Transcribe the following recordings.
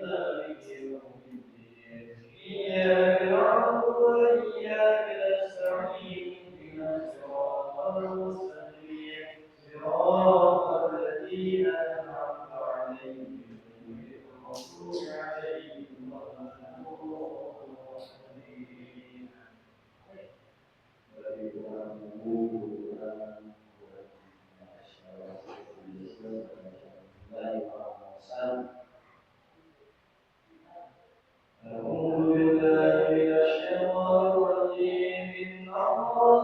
مالك يوم الدين إياك نعبد وإياك نستعين اهدنا الصراط المستقيم صراط الذين أنعمت عليهم غير المغضوب عليهم ولا الضالين أعوذ بالله من الشيطان الرجيم إن الله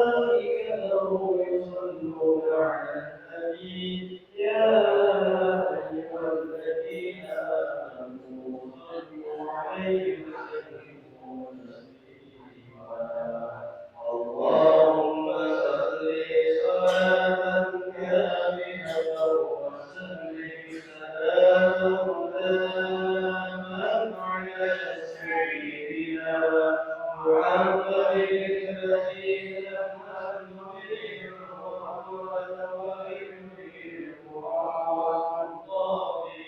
وملائكته يصلون على النبي يا أيها الذين آمنوا صلوا عليه وسلموا تسليما اللهم صل صلاة كاملة وسلم سلاما تاما على سيدنا محمد الذي تمنى به الرحمة ويملك القرآن طاغي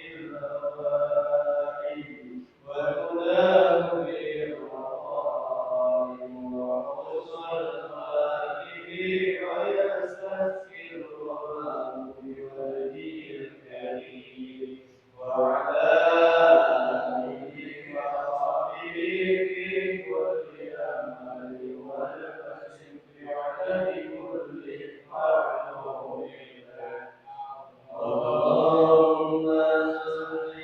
الهوائي وتنال به الرحائم وحسن الخاتم ويستسقي الغمام بوجهه الكريم وعلى آله وصحبه في كل أمل ونفس بعدد كل معلوم اللهم صل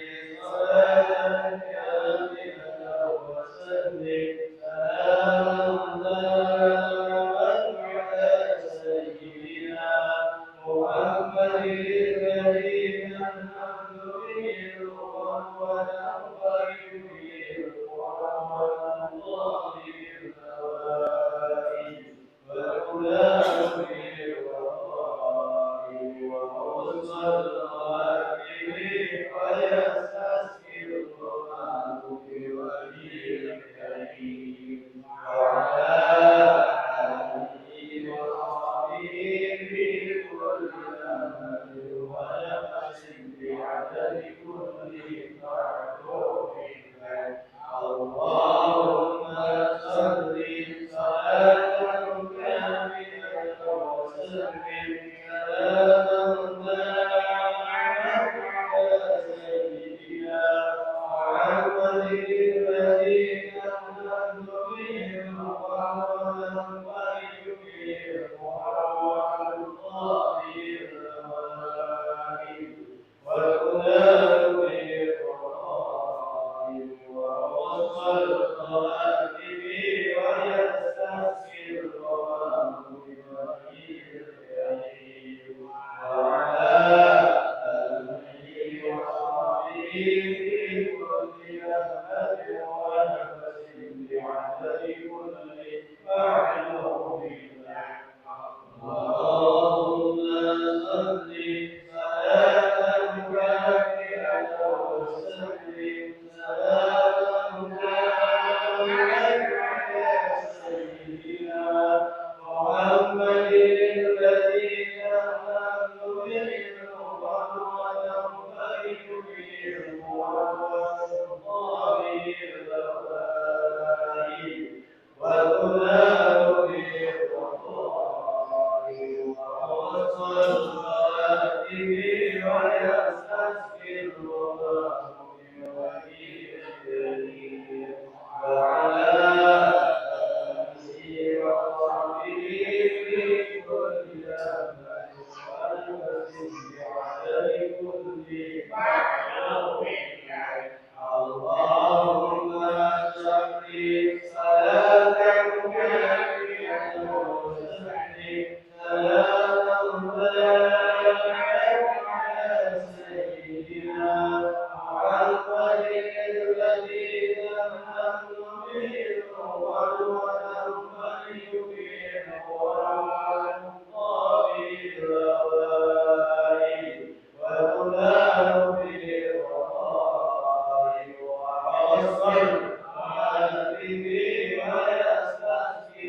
صلاة كاملة وسلم سلاما على سيدنا محمد الذي تنحل به الأمم وتنفرج به القرآن وتنضاضي الهوائي وتنال به الرخائم وحسن الخاتم ويستسقي الغمام بوجهه الكريم وعلى آله وصحبه في كل أمل ونفس بعدد كل معلوم اللهم صل صلاة كاملة وسلم سلاما على سيدنا محمد الذي تمنن به الرحمة وتنفرج به القرآن طاغي الهوائي وتنال به الرحائم ووصل الخاتم ويستسقي الغمام بوجهه الكريم وعلى آله وصحبه في كل لمحة ونفس بعدد كل معلوم اللهم صل صلاة كاملة وسلم سلاما على سيدنا محمد الذي تمنن به الأمم وتنفرج به القرآن طاغي الهوائي وتنال به الرخائم وحسن الخاتم ويستسقي الغمام بوجهه الكريم وعلى آله وصحبه في كل أمل ونفس بعدد كل معلوم اللهم صل صلاة كاملة وسلم سلاما على سيدنا محمد الذي تمنن به الأمم وتنفرج به القرآن طاغي الهوائي وتنال به الرخائم وحسن الخاتم ويستسقي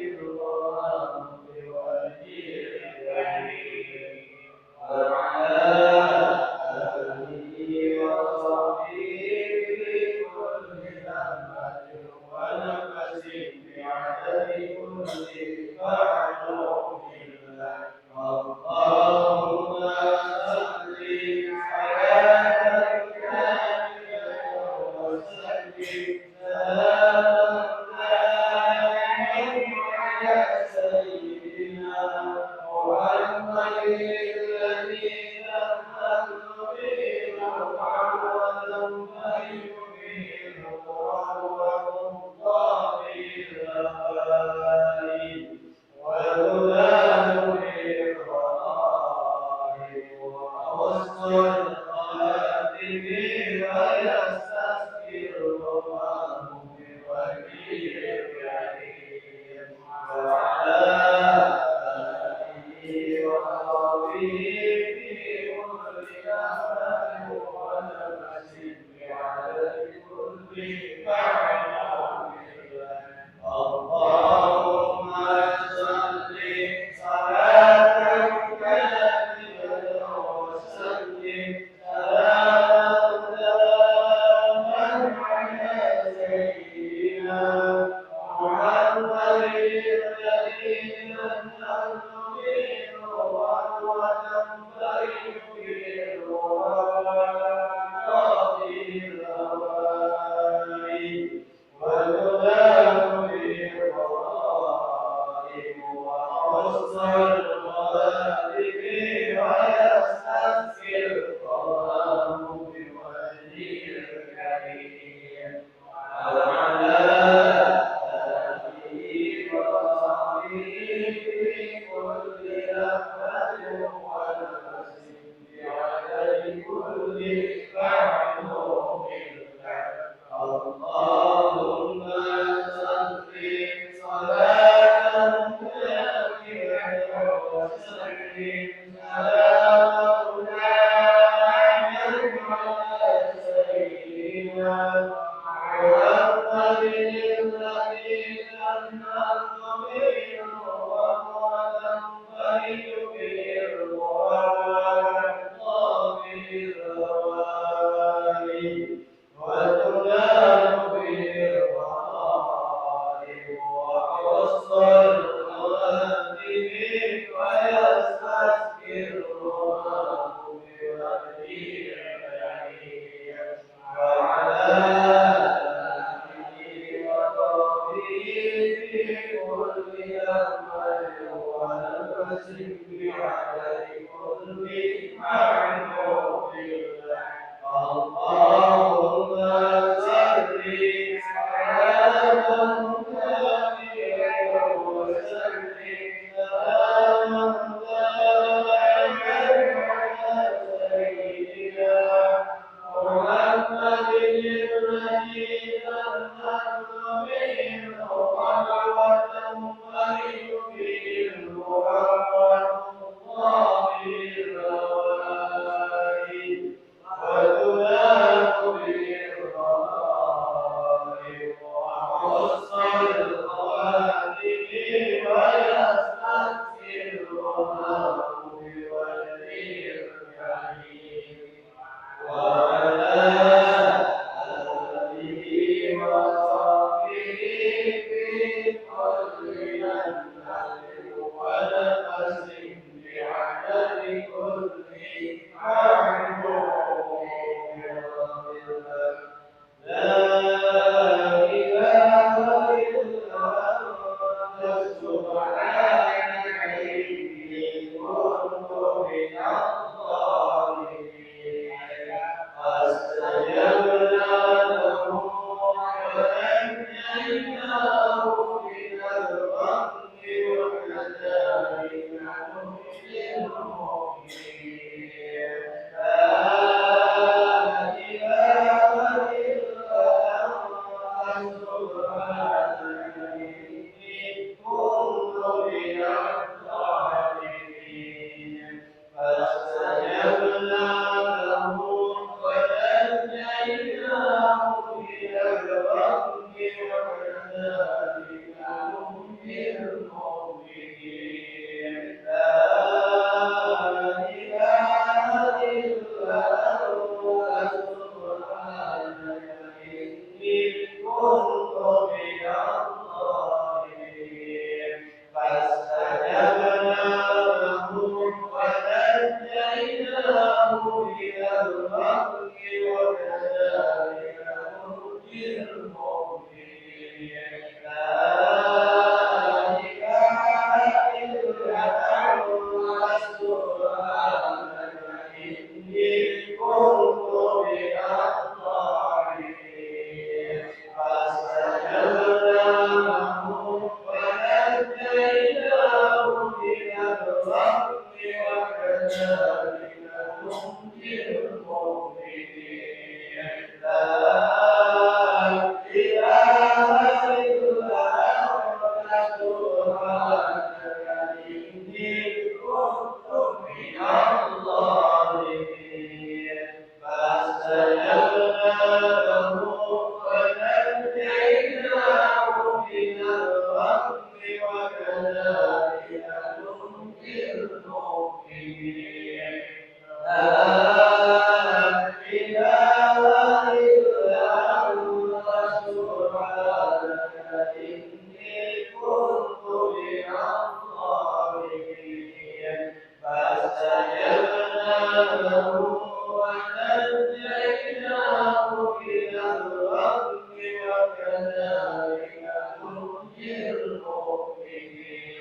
ننجي المؤمنين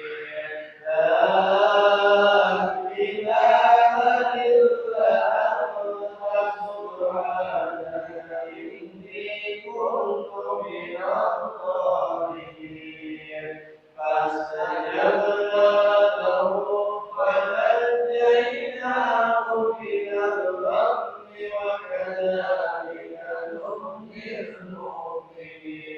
لا إله إلا أنت سبحانك إني كنت من الظالمين فاستجبنا له ونجيناه من الغم وكذلك ننجي المؤمنين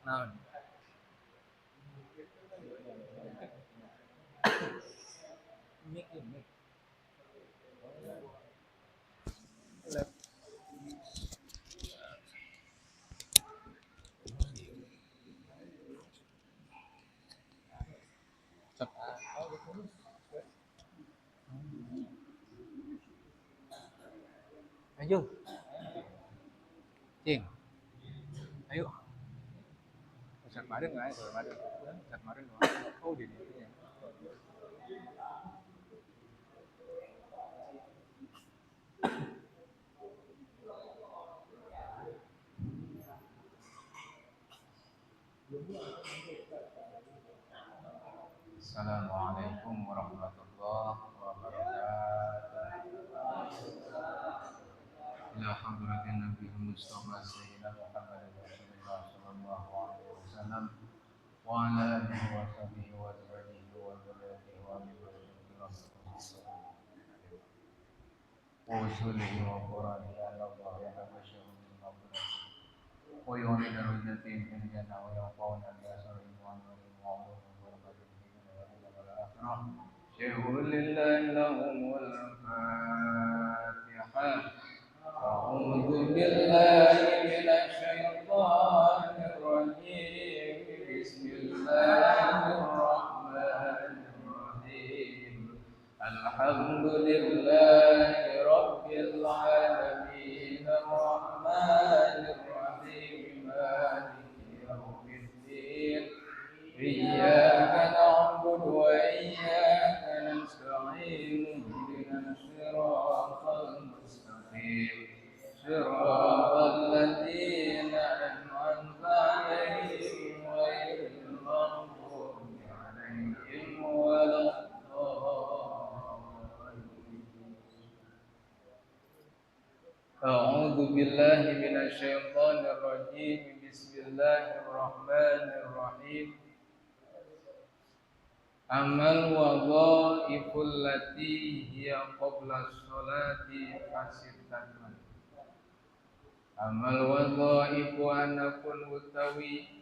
Naon? Mik mik. Cek. Ayo, Cing. Ayo. Cek kemarin nggak? Cek kemarin. Cek kemarin. Oh, di sini. Assalamualaikum warahmatullahi wabarakatuh. ila hadratin Nabi Mustafa Sayyidina Muhammad Rasulullah sallallahu alaihi wasallam wa ala alihi wa sahbihi wa azwajihi wa dzurriyyatihi wa min wa usulihi wa quranihi Allah ya basyarun min qabla wa yu'minu darajatin fil jannah wa yaqawna bi'asrin wa nurin wa umurun wa barakatun fi dunya wal akhirah syai'un lillahi lahumul fatihah. أعوذ بالله من الشيطان الرجيم بسم الله الرحمن الرحيم الحمد لله رب العالمين الرحمن الرحيم مالك يوم الدين إياك نعبد وإياك نستعين اهدنا الصراط المستقيم صراط الذين أنعمت عليهم غير المغضوب عليهم ولا الضالين. أعوذ بالله من الشيطان الرجيم بسم الله الرحمن الرحيم Amal wadhaiful lati hiya qabla sholati fasittatun. Amal wadhaifu anapun utawi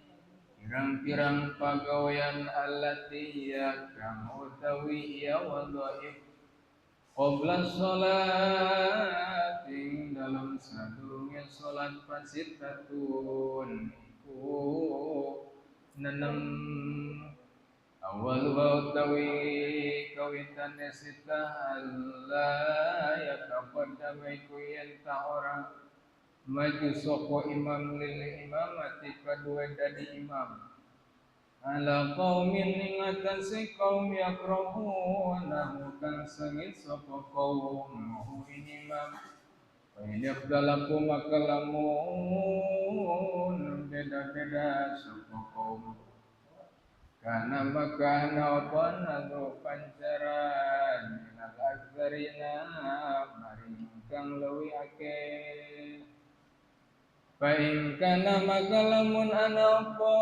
pirang-pirang pagawean allati hiya kang utawi ya wadhaif qabla sholati dalam sadurunge salat fasittatun iku nenem awal wa utawi kawitan sita Allah ya taqaddama iku yen ta ora maju sapa imam lil imamati kadua dadi imam ala qaumin ing atase kaum yakrahuna kang sengit sapa kaum ini imam Banyak dalamku maka lamun beda-beda sapa kaum karena maka apa nagro pancaran minal aktsarina maring kang leuwih akeh Paing kana maka lamun ana apa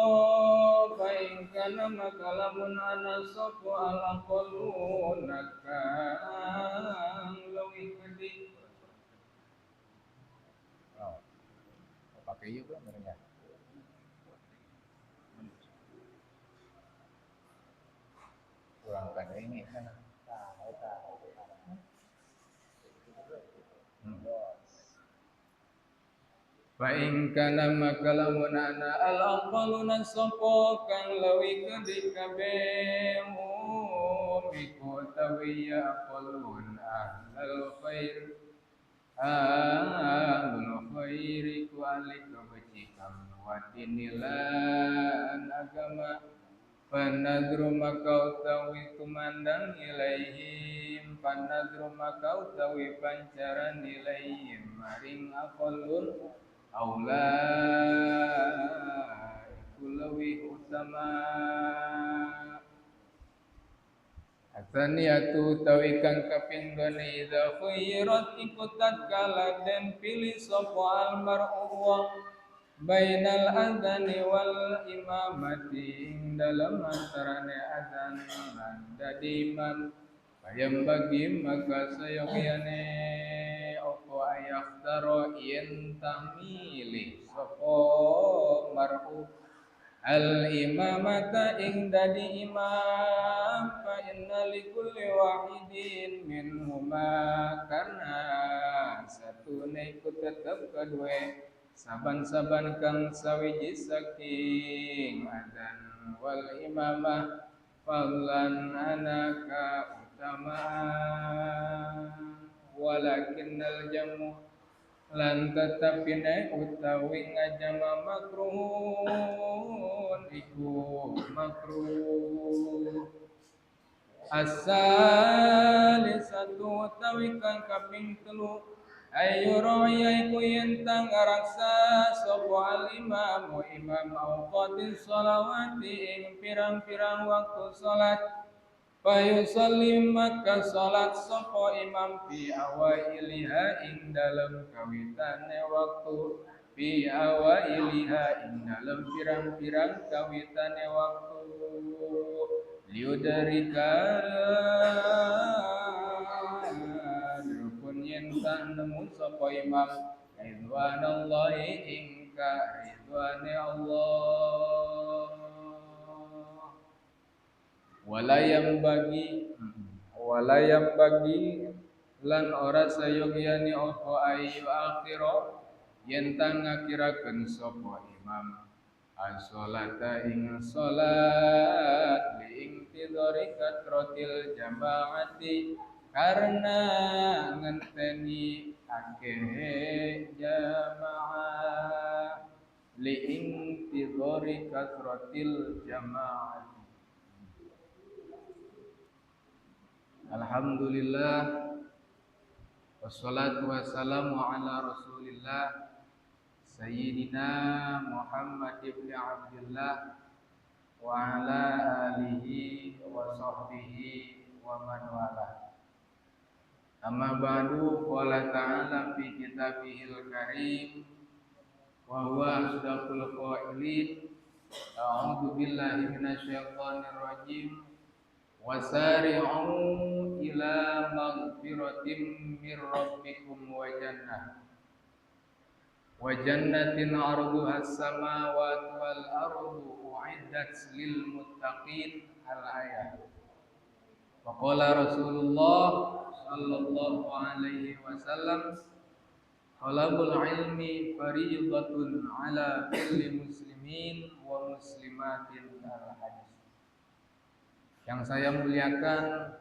paing kana maka lamun ana sapa alaqalun kang leuwih gede oh pakai ieu kan merenya kurang kan ini kan Paing kana maka lamun ana al-aqaluna sapa kang leuwih gede kabeh iku tawiya aqalun ahlul khair iku ahli kebajikan wa dinilan agama panadru maka utawi kumandang ilaihim panadru maka utawi pancaran ilaihim maring aqalun aula kulawi utama Asaniyatu tawi kang kapinggone idza khuyrat iku tatkala den pilih sapa almar'u bainal adzani wal imamati ing dalam antarane adzan lan dadi imam Bayam bagi maka sayogyane opo ayak daro yen tamili sopo mar'u al imamata ing dadi imam fa inna likulli wahidin minhuma karena satune iku tetep kadue saban-saban kang sawiji saking adzan wal imamah fadlan anaka utamaan walakinnal jamu lan tetapine utawi ngajama makruhun iku makruh asalisatu utawi kang kaping telu ayu raya iku yen tang ngaraksa sapa al imam imam awqatis shalawati ing pirang-pirang waktu salat fayusallim maka salat sapa imam fi awailiha ing dalem kawitane waktu fi awailiha ing dalem pirang-pirang kawitane waktu liudarika rukun yen tak nemu sapa imam ridwanallahi ing ka ridwane Allah walayam bagi lan ora sayogyane apa ayu akhira yen tang ngakiraken sapa imam as-sholata ing salat li intidhari katratil jamaati karena ngenteni akeh jamaah li intidhari katratil jamaati. Alhamdulillah wassalatu wassalamu ala Rasulillah Sayyidina Muhammad ibn Abdullah wa ala alihi wa sahbihi wa man wala. Amma ba'du qala ta'ala fi kitabihil karim wa huwa asdaqul qailin a'udzu billahi minasyaitonir rajim wasari'u ila maghfiratin mir rabbikum wa jannatin 'arduha as-samawati wal ardu u'iddat lil muttaqin al-ayat. Wa qala Rasulullah sallallahu alaihi wasallam talabul ilmi fariidatun 'ala kulli muslimin wa muslimatin al-hadis. Yang saya muliakan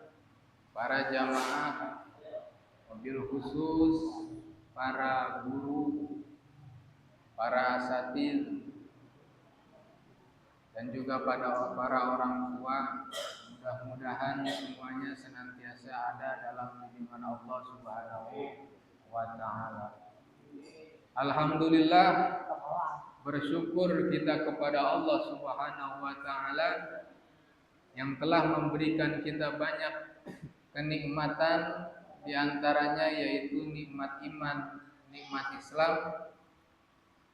para jamaah, wabil khusus para guru, para asatidz, dan juga pada para orang tua, mudah-mudahan semuanya senantiasa ada dalam lindungan Allah Subhanahu wa taala. Alhamdulillah, bersyukur kita kepada Allah Subhanahu wa taala yang telah memberikan kita banyak kenikmatan, di antaranya yaitu nikmat iman, nikmat Islam,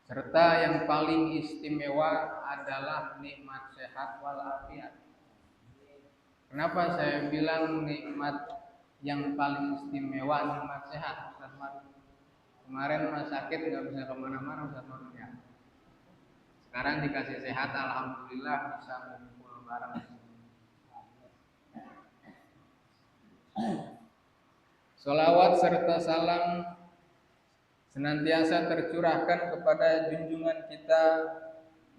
serta yang paling istimewa adalah nikmat sehat walafiat. Kenapa saya bilang nikmat yang paling istimewa nikmat sehat, Ustaz Madu? Kemarin Mas sakit nggak bisa kemana-mana, Ustaz Madu ya. Sekarang dikasih sehat, alhamdulillah bisa ngumpul bareng. Salawat serta salam senantiasa tercurahkan kepada junjungan kita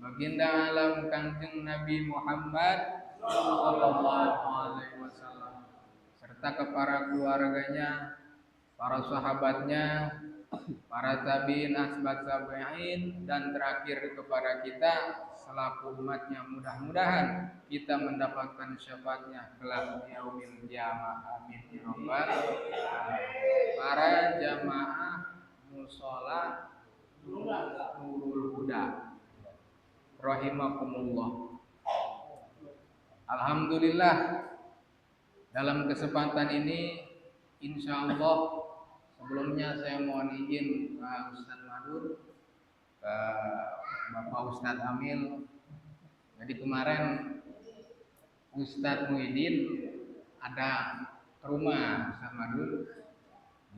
baginda alam Kangjeng Nabi Muhammad sallallahu alaihi wasallam serta kepada keluarganya, para sahabatnya, para tabi'in asbat tabi'in dan terakhir kepada kita selaku umatnya. Mudah-mudahan kita mendapatkan syafaatnya kelak di yaumil qiyamah. Amin ya rabbal alamin. Para jamaah mushola Nurul Huda rahimakumullah. Alhamdulillah, dalam kesempatan ini insyaallah sebelumnya saya mohon izin Pak Ustadz Madur, Bapak Ustadz Amil. Jadi kemarin Ustadz Muhyiddin ada ke rumah Ustadz Madur,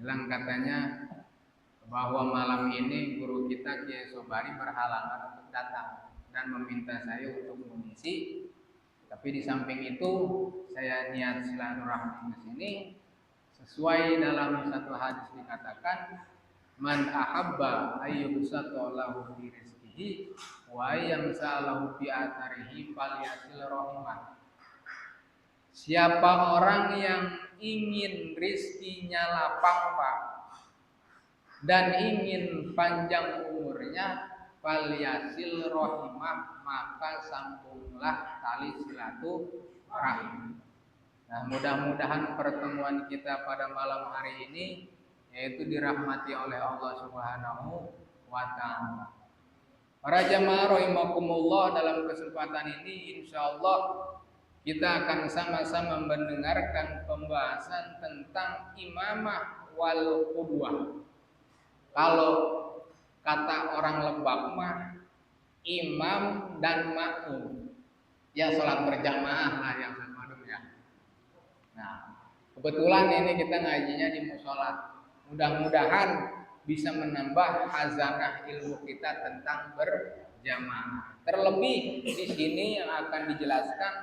bilang katanya bahwa malam ini guru kita Kiai Sobari berhalangan untuk datang. dan meminta saya untuk mengisi. Tapi di samping itu saya niat silaturahmi ke sini sesuai dalam satu hadis dikatakan man ahabba ayyubsata lahu fi rizqihi wa yamsalahu fi atharihi falyasil rahimah. Siapa orang yang ingin rizkinya lapang Pak dan ingin panjang umurnya, falyasil rahimah, maka sambunglah tali silaturahmi. Nah, mudah-mudahan pertemuan kita pada malam hari ini yaitu dirahmati oleh Allah Subhanahu wa taala. Para jamaah rahimakumullah, dalam kesempatan ini insyaallah kita akan sama-sama mendengarkan pembahasan tentang imamah wal qudwah. Kalau kata orang Lebak mah imam dan makmum. Ya salat berjamaah lah yang sama ya. Nah, kebetulan ini kita ngajinya di mushola. Mudah-mudahan bisa menambah khazanah ilmu kita tentang berjamaah. Terlebih di sini yang akan dijelaskan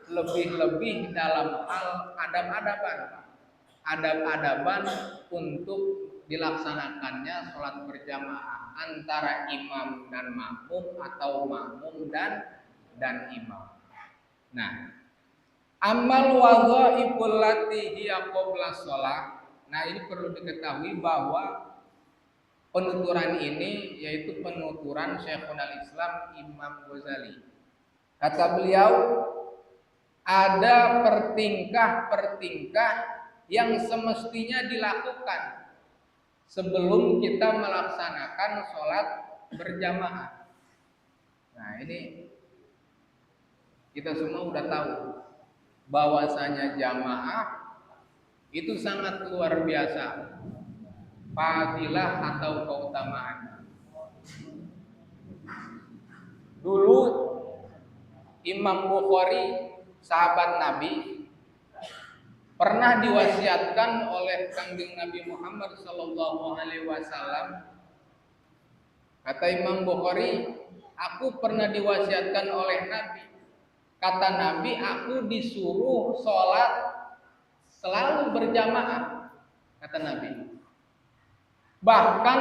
lebih-lebih dalam hal adab-adaban. Adab-adaban untuk dilaksanakannya sholat berjamaah antara imam dan makmum atau makmum dan imam. Nah, amal wadhaiful lati hiya qabla shalah. Nah, ini perlu diketahui bahwa penuturan ini yaitu penuturan Syekhul Islam Imam Ghazali. Kata beliau, ada pertingkah-pertingkah yang semestinya dilakukan sebelum kita melaksanakan sholat berjamaah. Nah, ini kita semua udah tahu bahwasanya jamaah itu sangat luar biasa fadilah atau keutamaan. Dulu Imam Bukhari, sahabat Nabi, pernah diwasiatkan oleh Kangjeng Nabi Muhammad sallallahu alaihi wasallam. Kata Imam Bukhari, aku pernah diwasiatkan oleh Nabi. Kata Nabi, aku disuruh sholat selalu berjamaah. Kata Nabi. Bahkan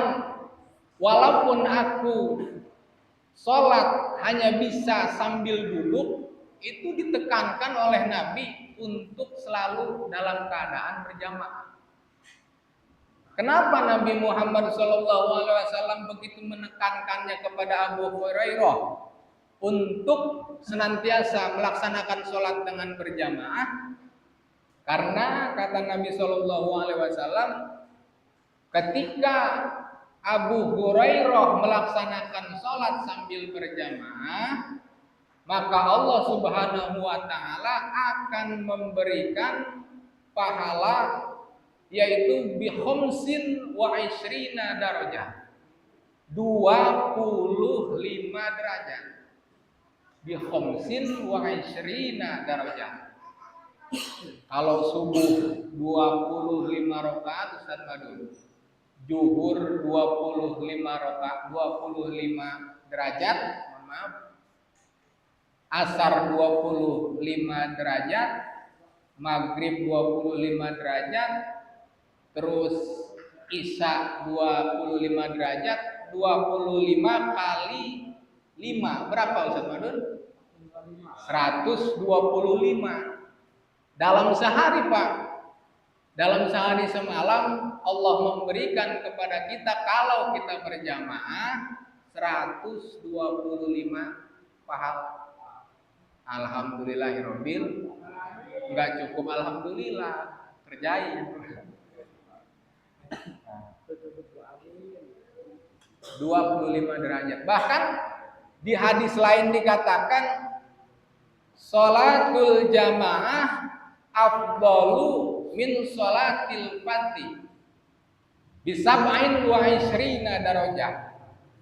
walaupun aku sholat hanya bisa sambil duduk, itu ditekankan oleh Nabi untuk selalu dalam keadaan berjamaah. Kenapa Nabi Muhammad SAW begitu menekankannya kepada Abu Hurairah untuk senantiasa melaksanakan sholat dengan berjamaah? Karena kata Nabi SAW, ketika Abu Hurairah melaksanakan sholat sambil berjamaah, maka Allah Subhanahu wa taala akan memberikan pahala yaitu bi khamsin wa ishrina darajah. 25 derajat. Bi khamsin wa ishrina darajah. Kalau subuh 25 rakaat Ustaz Madun. Zuhur 25 rakaat 25 derajat, mohon maaf. Asar 25 derajat, Maghrib 25 derajat, terus Isya 25 derajat, 25 kali 5 berapa Ustaz Madun? 125 dalam sehari Pak. Dalam sehari semalam Allah memberikan kepada kita kalau kita berjamaah 125 pahala. Alhamdulillahirabbil. Enggak cukup alhamdulillah, kerjain. 25 derajat. Bahkan di hadis lain dikatakan sholatul jamaah afdalu min sholatil fardhi bisab'in wa ishrina darajah.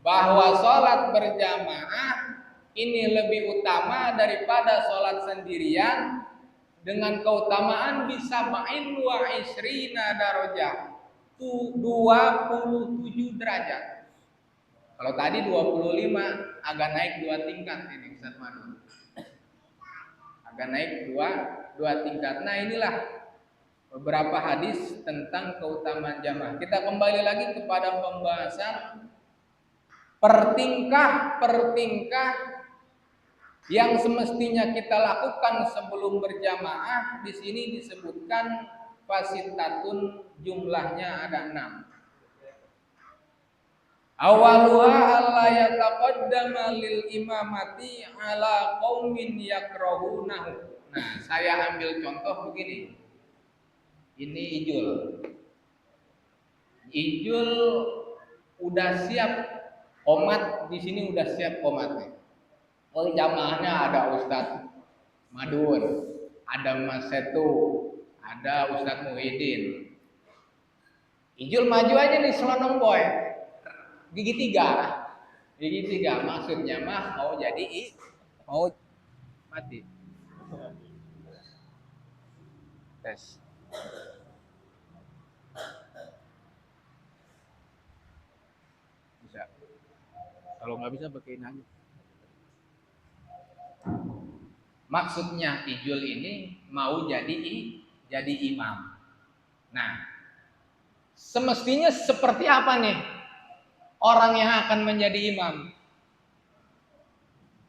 Bahwa sholat berjamaah ini lebih utama daripada sholat sendirian dengan keutamaan bisab'in wa ishrina darajah, 27 derajat. Kalau tadi 25 agak naik 2 tingkat ini Ustaz Madun. Agak naik dua tingkat. Nah, inilah beberapa hadis tentang keutamaan jamaah. Kita kembali lagi kepada pembahasan pertingkah yang semestinya kita lakukan sebelum berjamaah. Di sini disebutkan fasitatun, jumlahnya ada 6. Awaluha alla yataqaddama lil imamati ala qaumin yakrahunahu. Nah, saya ambil contoh begini. Ini Ijul. Ijul udah siap qomat, di sini udah siap qomatnya. Oh, jamaahnya ada Ustadz Madun, ada Mas Setu, ada Ustadz Muhyiddin. Ijul maju aja nih selonong boy. Gigi tiga maksudnya mah mau mati. Tes. Bisa. Kalau nggak bisa pakein aja. Maksudnya Ijul ini mau jadi imam. Nah, semestinya seperti apa nih orang yang akan menjadi imam?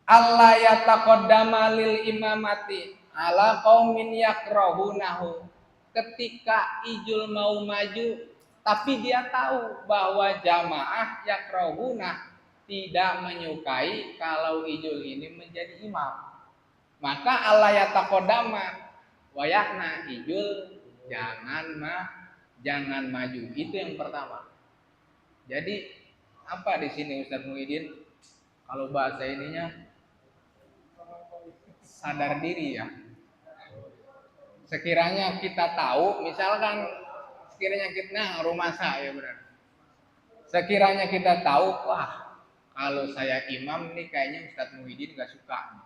Allah yataqaddama lil imamati ala qaumin yakrahunahu. Ketika Ijul mau maju, tapi dia tahu bahwa jamaah yakrahunah tidak menyukai kalau Ijul ini menjadi imam. Maka Allah yataqaddama wayahna Ijul jangan maju. Itu yang pertama. Jadi apa di sini Ustaz Muhyiddin? Kalau bahasa ininya sadar diri ya. Sekiranya kita tahu, misalkan sekiranya kita rumah saya benar. Sekiranya kita tahu, wah kalau saya imam nih kayaknya Ustaz Muhyiddin nggak suka.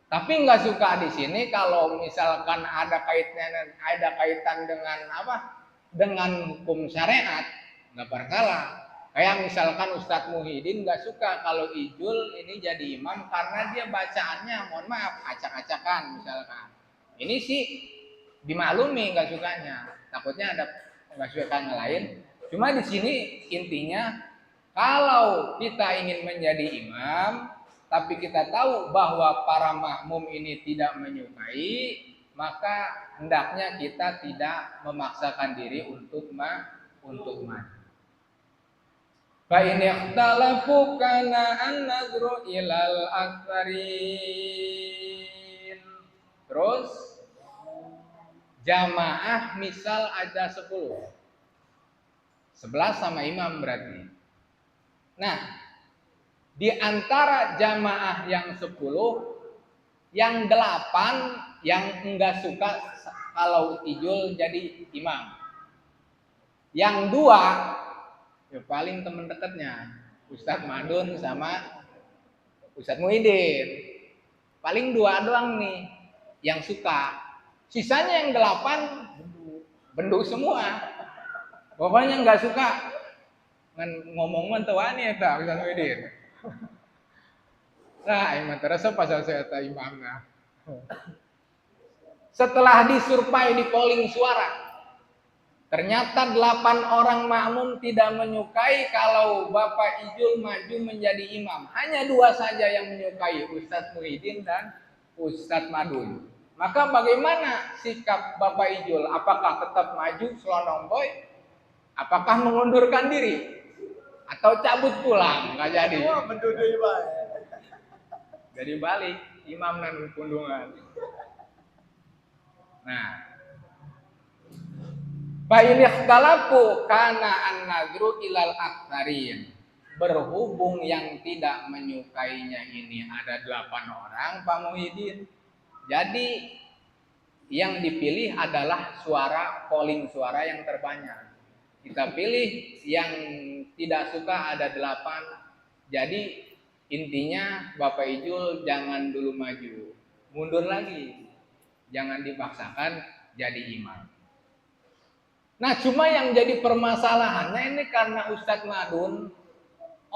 Tapi nggak suka di sini kalau misalkan ada kaitan dengan apa? Dengan hukum syariat, nggak perkara. Kayak misalkan Ustadz Muhyiddin nggak suka kalau Ijul ini jadi imam karena dia bacaannya, mohon maaf, acak-acakan misalkan. Ini sih dimaklumi nggak sukanya. Takutnya ada nggak suka yang lain. Cuma di sini intinya kalau kita ingin menjadi imam, tapi kita tahu bahwa para makmum ini tidak menyukai, maka hendaknya kita tidak memaksakan diri untuk maju. Fa in ikhtalafu kana an-nazru ilal aktsarin. Terus jamaah misal ada 10. 11 sama imam berarti. Nah, di antara jamaah yang 10, yang 8 yang enggak suka kalau Ijul jadi imam. Yang 2 ya paling teman dekatnya, Ustadz Madun sama Ustadz Muhyiddin. Paling 2 doang nih yang suka. Sisanya yang 8 bendu semua. Pokoknya nggak suka ngomong mentawani eta Ustadz Muhyiddin. Nah, imam terasa pasal saya ta imamna. Setelah disurvei di polling suara, ternyata 8 orang makmum tidak menyukai kalau Bapak Ijul maju menjadi imam. Hanya 2 saja yang menyukai, Ustadz Muhyiddin dan Ustadz Madun. Maka bagaimana sikap Bapak Ijul? Apakah tetap maju selonong boy? Apakah mengundurkan diri? Atau cabut pulang? Nggak jadi. Jadi balik, imam dan kundungan. Nah, fa in ikhtalafu kana an-nazru ilal aktsarin. Berhubung yang tidak menyukainya ini ada 8 orang, Pak Muhyiddin. Jadi yang dipilih adalah polling suara yang terbanyak. Kita pilih yang tidak suka ada 8. Jadi intinya Bapak Ijul jangan dulu maju, mundur lagi. Jangan dipaksakan jadi imam. Nah, cuma yang jadi permasalahannya ini karena Ustadz Madun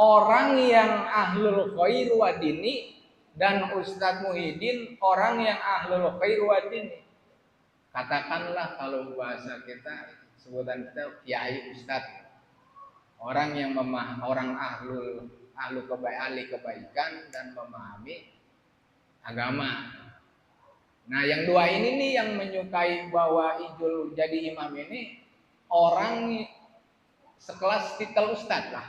orang yang ahlul khair wa dini dan Ustadz Muhyiddin orang yang ahlul khair wa dini. Katakanlah kalau bahasa kita sebutan kita kiai ustadz, orang yang orang ahli kebaikan dan memahami agama. Nah, yang dua ini nih yang menyukai bahwa Ijul jadi imam ini orang sekelas titel ustadz lah.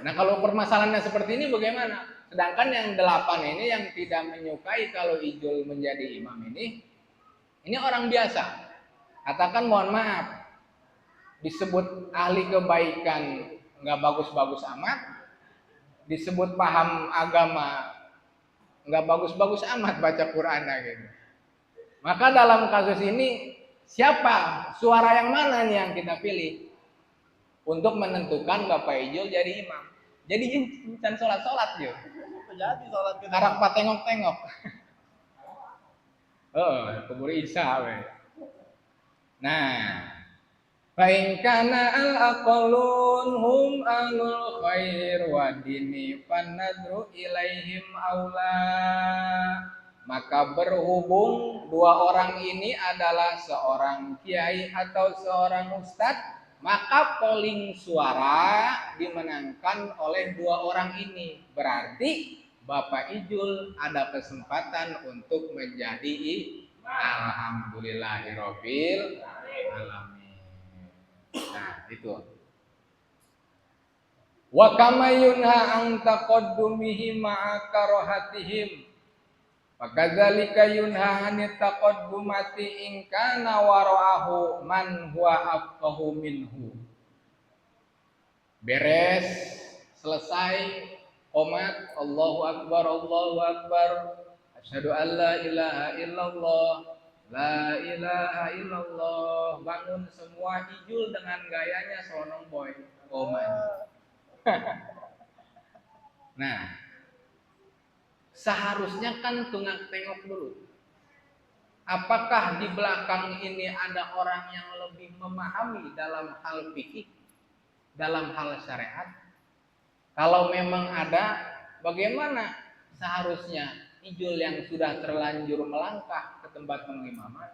Nah, kalau permasalahannya seperti ini bagaimana? Sedangkan yang 8 ini yang tidak menyukai kalau Ijul menjadi imam ini orang biasa. Katakan mohon maaf, disebut ahli kebaikan nggak bagus-bagus amat, disebut paham agama nggak bagus-bagus amat baca Qurannya gitu. Maka dalam kasus ini siapa, suara yang mana nih yang kita pilih untuk menentukan Bapak Ijul jadi imam? Jadi incan sholat yo. Jadi sholat kita. Karak pak tengok-tengok. Oh, kubur Isa we. Nah, fa'in kana al-aqallun hum ahlul khair wa dini fanadru ilaihim aula. Maka berhubung dua orang ini adalah seorang kiai atau seorang ustadz, maka polling suara dimenangkan oleh dua orang ini. Berarti Bapak Ijul ada kesempatan untuk menjadi alhamdulillahirabbil alamin. Nah, itu. Wa kama yunha an taqaddumihi ma'a karahatihim. Fakadzalika yunha an taqaddumati in kana wara'ahu man huwa afqahu minhu. Beres, selesai, qomat, Allahu Akbar, asyhadu an la ilaha illallah, la ilaha illallah. Bangun semua Ijul dengan gayanya sonong boy, qomat. Nah, seharusnya kan tengok dulu. Apakah di belakang ini ada orang yang lebih memahami dalam hal fikih, dalam hal syariat? Kalau memang ada, bagaimana seharusnya Ijul yang sudah terlanjur melangkah ke tempat pengimaman?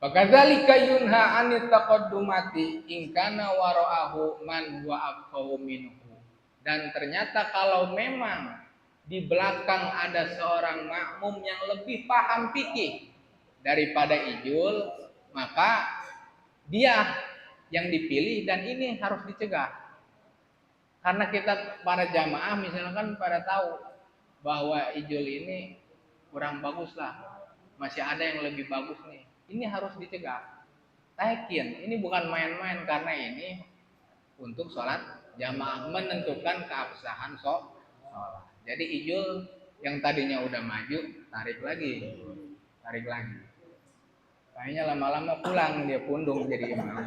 Fakadzalika yunha anit taqaddumati in kana wara'ahu man huwa afqahu minhu. Dan ternyata kalau memang di belakang ada seorang makmum yang lebih paham fikih daripada Ijul, maka dia yang dipilih dan ini harus dicegah. Karena kita para jamaah misalkan pada tahu bahwa Ijul ini kurang bagus lah, masih ada yang lebih bagus nih. Ini harus dicegah. Yakin, ini bukan main-main karena ini untuk sholat jamaah menentukan keabsahan sholat. Jadi Ijul yang tadinya udah maju tarik lagi. Kayaknya lama-lama pulang dia pundung jadi imam.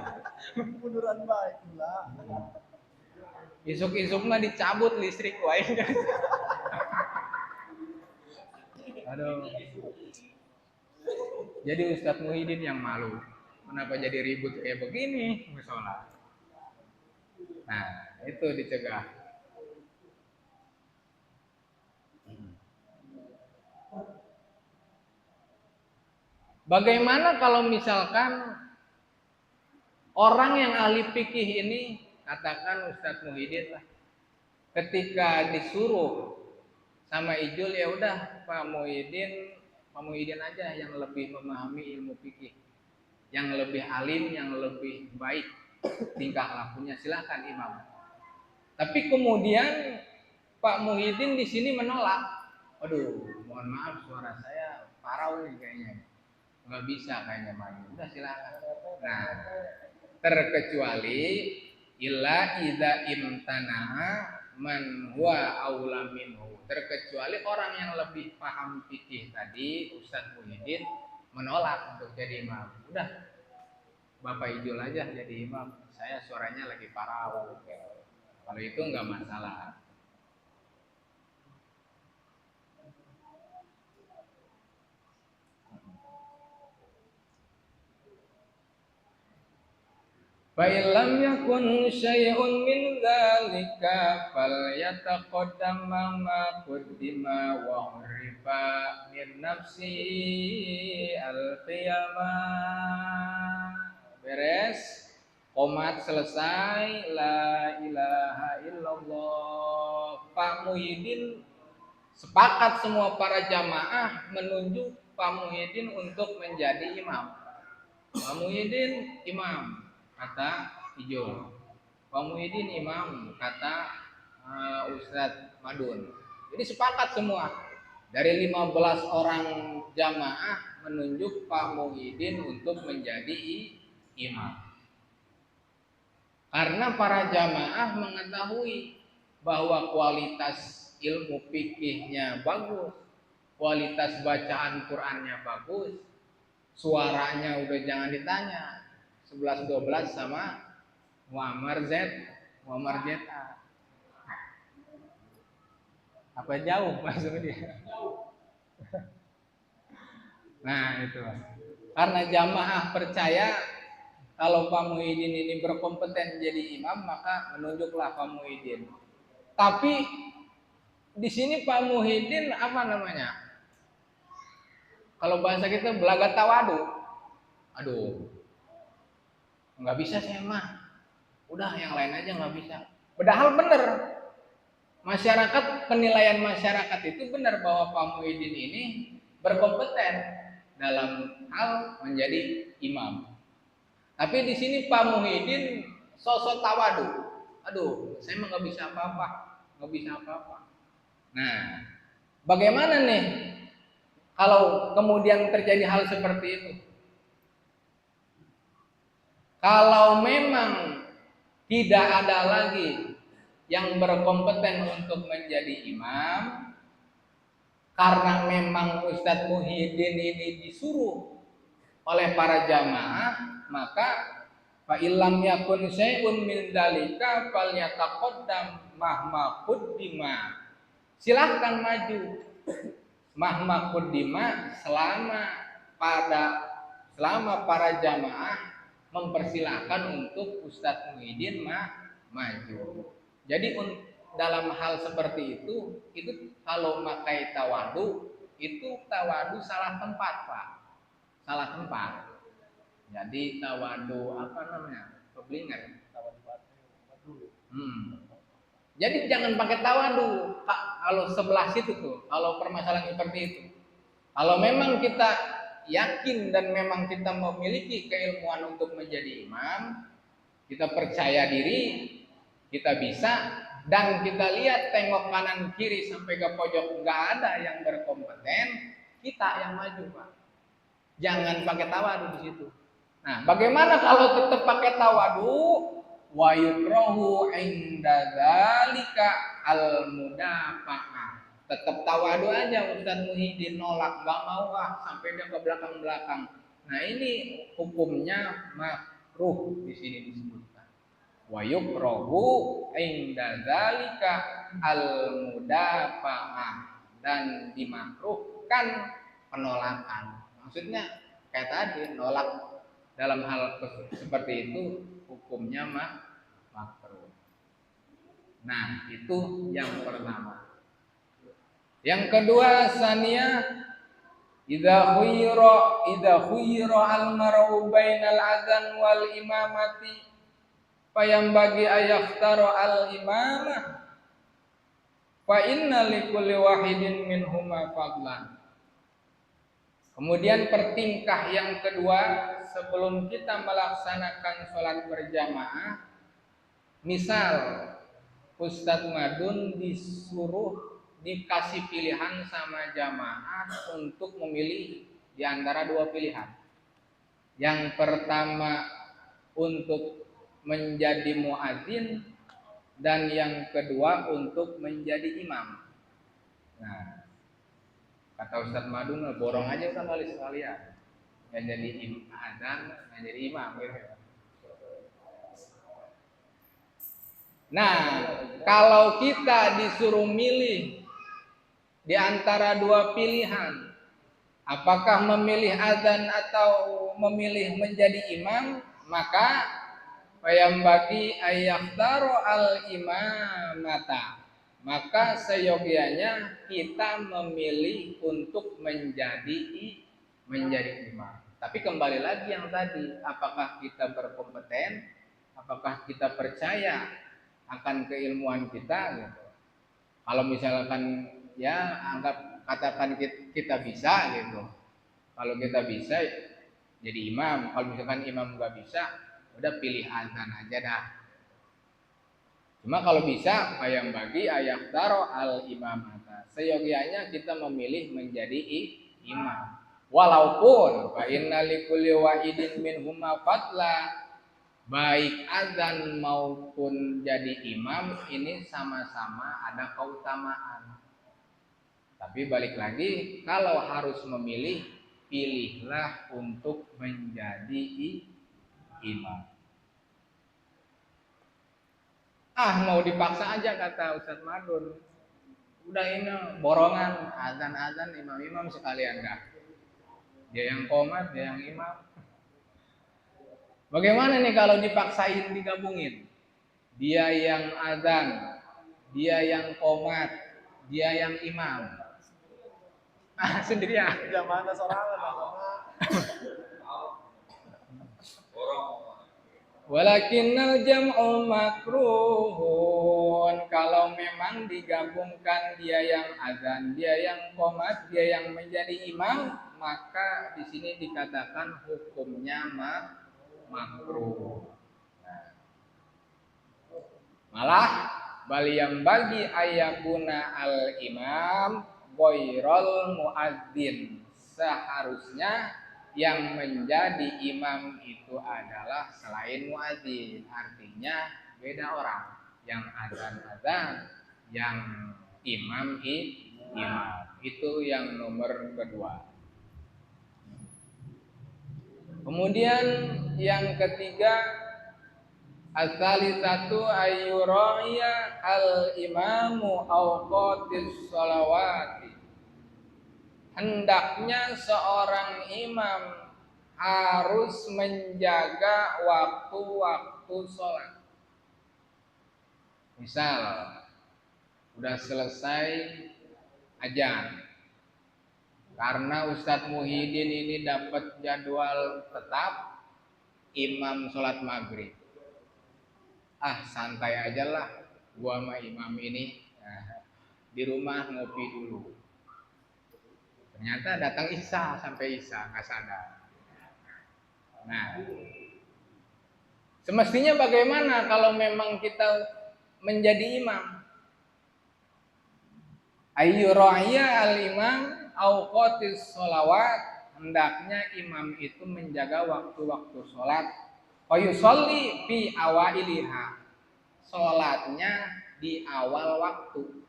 Munduran baik pula. Isuk-isuk mah dicabut listrik wae. Aduh. Jadi Ustadz Muhyiddin yang malu. Kenapa jadi ribut kayak begini musola? Nah, itu dicegah. Bagaimana kalau misalkan orang yang ahli fikih ini, katakan Ustadz Muhyiddin lah, ketika disuruh sama Ijul, ya udah Pak Muhyiddin aja yang lebih memahami ilmu fikih, yang lebih alim, yang lebih baik tingkah lakunya, silakan imam. Tapi kemudian Pak Muhyiddin di sini menolak. Aduh, mohon maaf suara saya parau nih kayaknya, nggak bisa kayaknya maju. Udah silakan. Nah, terkecuali illa idza imtana'a man huwa aula minhu. Terkecuali orang yang lebih paham fikih tadi, Ustadz Muhyiddin menolak untuk jadi imam. Udah, Bapak Ijul aja jadi imam. Saya suaranya lagi parau. Kalau itu nggak masalah. Fa illam yakun syai'un min dzalika falyataqaddam ma qaddima wa urifa min nafsi al-qiyamah. Beres, qomat selesai, la ilaha illallah. Pak Muhyiddin sepakat semua para jamaah menunjuk Pak Muhyiddin untuk menjadi imam. Pak Muhyiddin imam, kata Ijol. Pak Muhyiddin imam, kata Ustadz Madun. Jadi sepakat semua. Dari 15 orang jamaah menunjuk Pak Muhyiddin untuk menjadi imam. Karena para jamaah mengetahui bahwa kualitas ilmu fikihnya bagus, kualitas bacaan Qur'annya bagus, suaranya udah jangan ditanya. 11-12 sama Muammar ZA. Apa jauh masuk dia? Nah itu. Karena jamaah percaya kalau Pak Muhyiddin ini berkompeten jadi imam, maka menunjuklah Pak Muhyiddin. Tapi di sini Pak Muhyiddin apa namanya? Kalau bahasa kita belaga tawadu. Aduh, nggak bisa saya mah. Udah yang lain aja nggak bisa. Padahal benar. Masyarakat, penilaian masyarakat itu benar bahwa Pak Muhyiddin ini berkompeten dalam hal menjadi imam. Tapi di sini Pak Muhyiddin sosok tawadu. Aduh, saya mah nggak bisa apa-apa, nggak bisa apa-apa. Nah, bagaimana nih kalau kemudian terjadi hal seperti itu? Kalau memang tidak ada lagi yang berkompeten untuk menjadi imam, karena memang Ustadz Muhyiddin ini disuruh oleh para jamaah, maka fa illam yakun syai'un min dzalika falyataqaddam mahma quddima. Silahkan maju mahma quddima selama para jamaah mempersilahkan untuk Ustadz Muhyiddin maju. Jadi dalam hal seperti itu kalau pakai tawadu, itu tawadu salah tempat, Pak. Salah tempat. Jadi tawadu apa namanya? Keblinger. Jadi jangan pakai tawadu kalau sebelah situ tuh. Kalau permasalahan seperti itu. Kalau memang kita yakin dan memang kita memiliki keilmuan untuk menjadi imam, kita percaya diri, kita bisa, dan kita lihat tengok kanan kiri sampai ke pojok nggak ada yang berkompeten, kita yang maju, Pak. Jangan pakai tawadu di situ. Nah, bagaimana kalau tetap pakai tawadu? Wa yukrahu inda dzalika al-mudafa'ah. Tetap tawadu aja, Ustadz Muhyiddin nolak, nggak mau sampai dia ke belakang-belakang. Nah, ini hukumnya makruh di sini disebutkan. Wa yukrahu inda dzalika al-mudafa'ah, dan dimakruhkan penolakan. Maksudnya kayak tadi, nolak dalam hal seperti itu hukumnya makruh. Nah, itu yang pertama. Yang kedua, sania idza khuyira al-mar'u bainal adzan wal imamati fayambagi ayakhtara al-imamah fa inna likulli wahidin minhuma fadlan. Kemudian pertingkah yang kedua, sebelum kita melaksanakan sholat berjamaah, misal Ustadz Madun dikasih pilihan sama jamaah untuk memilih di antara dua pilihan. Yang pertama untuk menjadi muadzin, dan yang kedua untuk menjadi imam. Nah, kata Ustadz Madun, borong aja kan kali sekalian, nggak jadi adzan, nggak jadi imam gitu. Nah, kalau kita disuruh milih di antara dua pilihan, apakah memilih adzan atau memilih menjadi imam, maka Payam bagi ayyaktaro al imamata. Maka seyogianya kita memilih untuk menjadi imam. Tapi kembali lagi yang tadi, apakah kita berkompeten, apakah kita percaya akan keilmuan kita gitu. Kalau misalkan ya anggap katakan kita bisa gitu. Kalau kita bisa jadi imam, kalau misalkan imam nggak bisa, udah pilih azan aja dah. Cuma kalau bisa, yang bagi ayah taro al imamata. Seyogianya kita memilih menjadi imam. Walaupun fa inna likulli wahidin minhuma fadla, baik azan maupun jadi imam ini sama-sama ada keutamaan. Tapi balik lagi, kalau harus memilih, pilihlah untuk menjadi imam. Mau dipaksa aja kata Ustadz Madun. Udah ini borongan azan-azan imam-imam sekalian dah. Dia yang qomat, dia yang imam. Bagaimana nih kalau dipaksain digabungin? Dia yang azan, dia yang qomat, dia yang imam. Sendirian. Yang mana sorangan sama Walakinnal jam'u makruhun. Kalau memang digabungkan dia yang azan, dia yang qomat, dia yang menjadi imam, maka di sini dikatakan hukumnya makruh. Malah bali yang bagi ayakuna al imam ghairul muadzin. Seharusnya yang menjadi imam itu adalah selain muadzin, artinya beda orang. Yang azan-azan, yang imam itu yang nomor kedua. Kemudian yang ketiga, asalisatu ayyuraya al-imamu awqatis sholawati. Hendaknya seorang imam harus menjaga waktu-waktu sholat. Misal, udah selesai azan. Karena Ustadz Muhyiddin ini dapat jadwal tetap imam sholat maghrib. Santai aja lah, gua sama imam ini di rumah ngopi dulu. Ternyata datang isya sampai isya nggak sadar. Nah, semestinya bagaimana kalau memang kita menjadi imam? Ayyuraya al-imam awqatis sholawat. Hendaknya imam itu menjaga waktu-waktu sholat. Fayusolli fi awailiha. Sholatnya di awal waktu.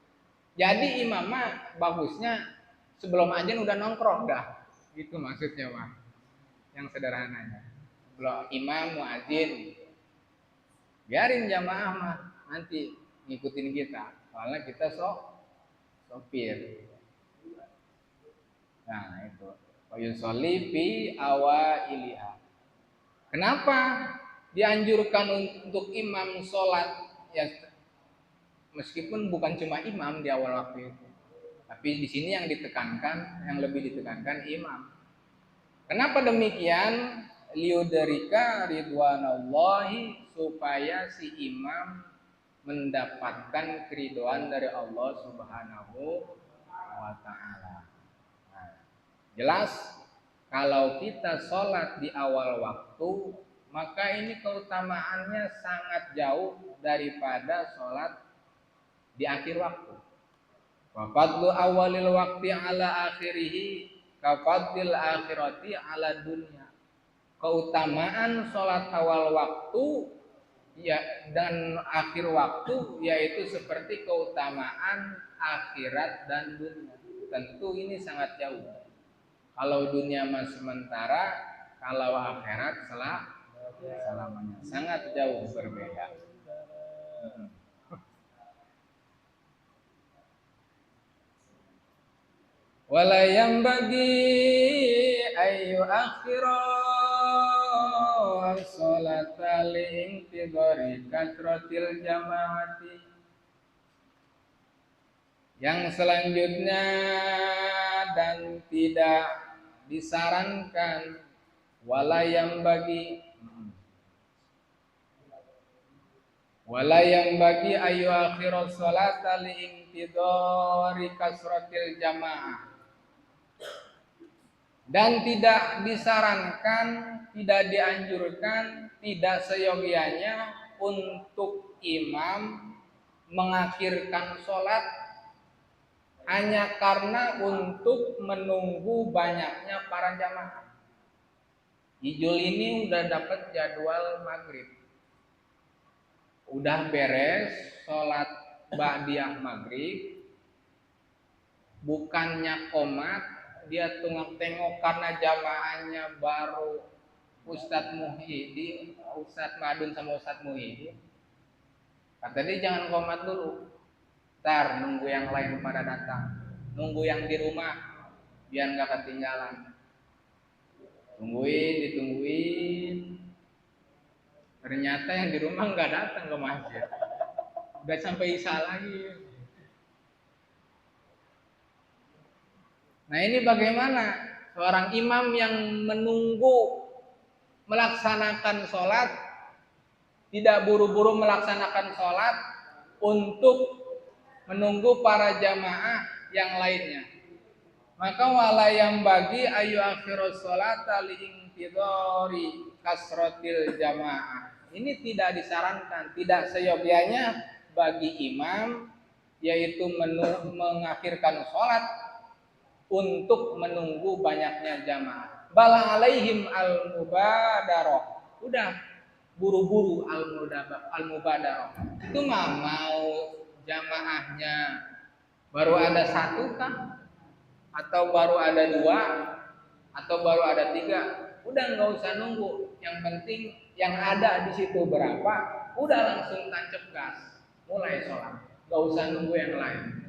Jadi imam mah bagusnya sebelum azan udah nongkrong dah. Gitu maksudnya mah. Yang sederhananya. Belum imam muadzin. Biarin jamaah mah nanti ngikutin kita. Soalnya kita sopir. Nah, itu. Fayusolli fi awailiha. Kenapa dianjurkan untuk imam sholat ya meskipun bukan cuma imam di awal waktu itu, tapi di sini yang ditekankan, yang lebih ditekankan imam. Kenapa demikian? Liudarika ridwanallahi, supaya si imam mendapatkan keridhaan dari Allah Subhanahu wa taala. Nah, jelas kalau kita sholat di awal waktu, maka ini keutamaannya sangat jauh daripada sholat di akhir waktu. Wa fadlu awalil waqti ala akhirih kafadil akhirati ala dunya. Keutamaan sholat awal waktu ya dan akhir waktu yaitu seperti keutamaan akhirat dan dunia. Tentu ini sangat jauh. Kalau dunia masih sementara, kalau akhirat selamanya, sangat jauh berbeda. Wala yang bagi ayu akhirah as-salata li'intidhari kasratil jamaati. Yang selanjutnya, dan tidak disarankan wala yang bagi ayu akhirat sholata li'intidhari kasratil jamaah. Dan tidak disarankan, tidak dianjurkan, tidak seyogianya untuk imam mengakhirkan sholat hanya karena untuk menunggu banyaknya para jamaah. Ijul ini udah dapat jadwal maghrib, udah beres sholat ba'diyah maghrib, bukannya komat, dia tengok karena jamaahnya baru Ustadz Muhyiddin, Ustadz Madun sama Ustadz Muhyiddin. Kata dia jangan komat dulu, ntar nunggu yang lain pada datang, nunggu yang di rumah biar nggak ketinggalan. Ditungguin, ternyata yang di rumah nggak datang ke masjid, udah sampai isya lagi. Nah ini bagaimana seorang imam yang menunggu melaksanakan sholat, tidak buru-buru melaksanakan sholat untuk menunggu para jamaah yang lainnya. Maka wala yang bagi ayu akhirat sholata li'intidhari kasratil jamaah. Ini tidak disarankan, tidak seyogianya bagi imam yaitu mengakhirkan sholat untuk menunggu banyaknya jamaah. Bala alaihim al-mubadarah. Udah buru-buru al-mubadarah. Itu mah mau jamaahnya baru ada satu kah? Atau baru ada dua? Atau baru ada tiga? Udah nggak usah nunggu. Yang penting yang ada di situ berapa? Udah langsung tancap gas, mulai sholat. Nggak usah nunggu yang lain.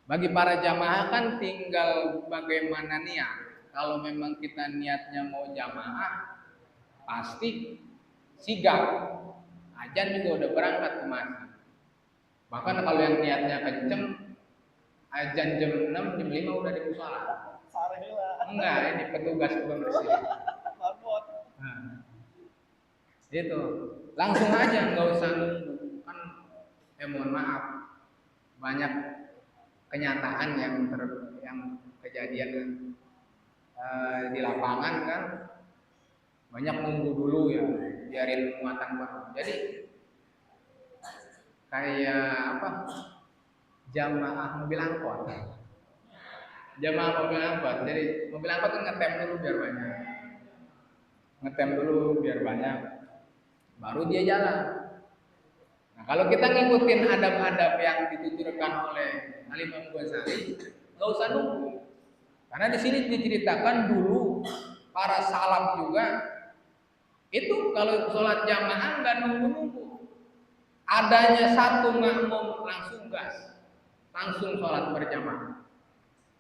Bagi para jamaah kan tinggal bagaimana niat. Kalau memang kita niatnya mau jamaah, pasti sigap. Ajan juga udah berangkat ke masjid. Bahkan kalau yang niatnya kenceng, ajan jam 6, jam 5 udah di mushola. Enggak, ini petugas pembersih. Nah, itu langsung aja, nggak usah nunggu. Kan, mohon maaf, banyak kenyataan yang kejadian di lapangan kan, banyak nunggu dulu ya, biarin muatan baru. Jadi kayak apa? Jamaah mobil angkot. Jamaah mobil angkot. Jadi mobil angkot kan ngetem dulu biar banyak. Baru dia jalan. Nah, kalau kita ngikutin adab-adab yang dituturkan oleh Al-Imam Ghazali, nggak usah nunggu. Karena di sini diceritakan dulu para salaf juga itu kalau sholat jamaah nggak nunggu-nunggu. Adanya satu makmum langsung gas, langsung sholat berjamaah.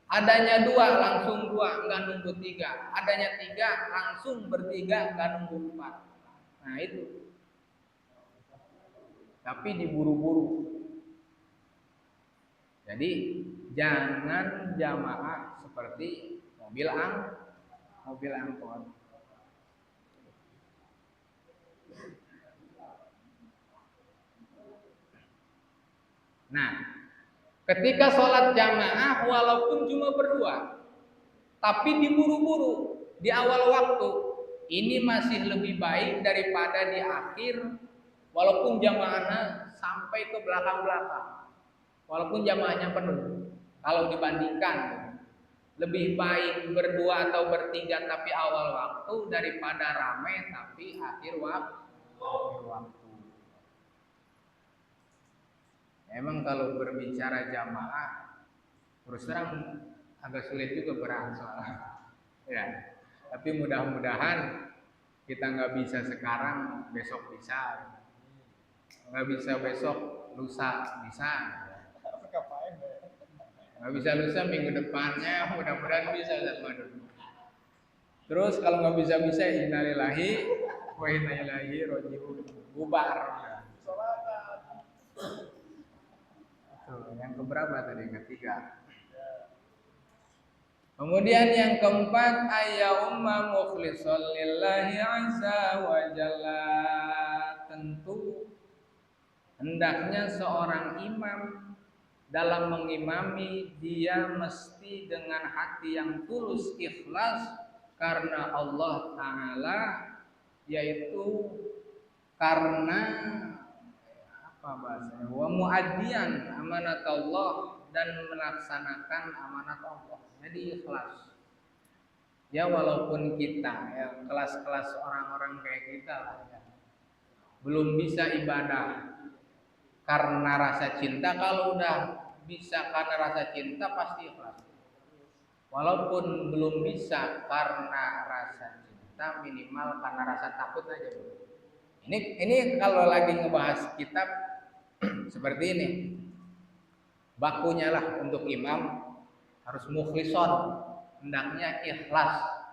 Adanya dua langsung dua, nggak nunggu tiga. Adanya tiga langsung bertiga, nggak nunggu empat. Nah itu. Tapi diburu-buru. Jadi jangan jamaah seperti mobil angkot. Nah, ketika sholat jamaah walaupun cuma berdua, tapi diburu-buru di awal waktu, ini masih lebih baik daripada di akhir, walaupun jamaahnya sampai ke belakang-belakang, walaupun jamaahnya penuh. Kalau dibandingkan, lebih baik berdua atau bertiga tapi awal waktu daripada ramai tapi akhir waktu. Emang kalau berbicara jamaah, terus terang agak sulit juga berasal. Ya, tapi mudah-mudahan kita nggak bisa sekarang, besok bisa. Nggak bisa besok, lusa bisa. Nggak bisa lusa minggu depannya mudah-mudahan bisa Ustaz Madun. Terus kalau nggak bisa innalillahi wa inna ilaihi rajiun. Bubar. Sholatkan. Tuh, yang keberapa tadi? Ketiga. Kemudian yang keempat umma mukhlishan lillahi azza wa jalla. Tentu hendaknya seorang imam dalam mengimami dia mesti dengan hati yang tulus ikhlas karena Allah Ta'ala, yaitu karena apa bahasanya, wa muaddiyan amanat Allah, dan melaksanakan amanat Allah. Jadi ikhlas. Ya walaupun kita ya kelas-kelas orang-orang kayak kita lah ya, belum bisa ibadah karena rasa cinta. Kalau udah bisa karena rasa cinta pasti ikhlas. Walaupun belum bisa karena rasa cinta, minimal karena rasa takut aja dulu. Ini kalau lagi ngebahas kitab seperti ini, bakunya lah untuk imam harus mukhlishon, hendaknya ikhlas,